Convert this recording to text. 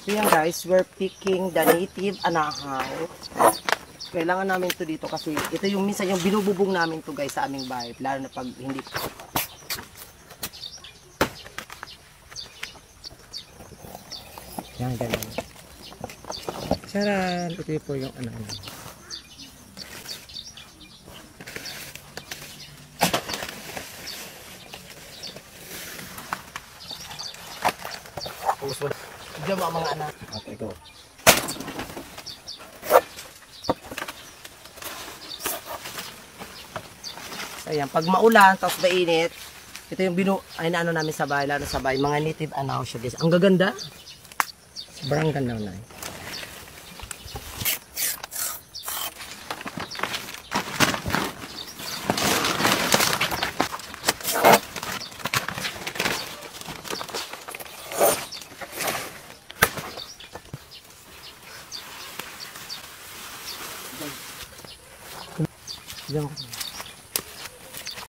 So yan guys, we're picking the native anahaw. Kailangan namin to dito kasi ito yung minsan yung binububong namin to guys sa aming bahay. Lalo na pag hindi. Yan, ganun. Charan! Ito po yung anahaw. Diyan ba mga anak? Okay, go. So, ayan, pag maulan, tapos mainit, ito yung ay naano namin sa bahay, lalo sa bahay, mga native anahaw siya guys. Ang gaganda. Sobrang ganda na. Diyan ako.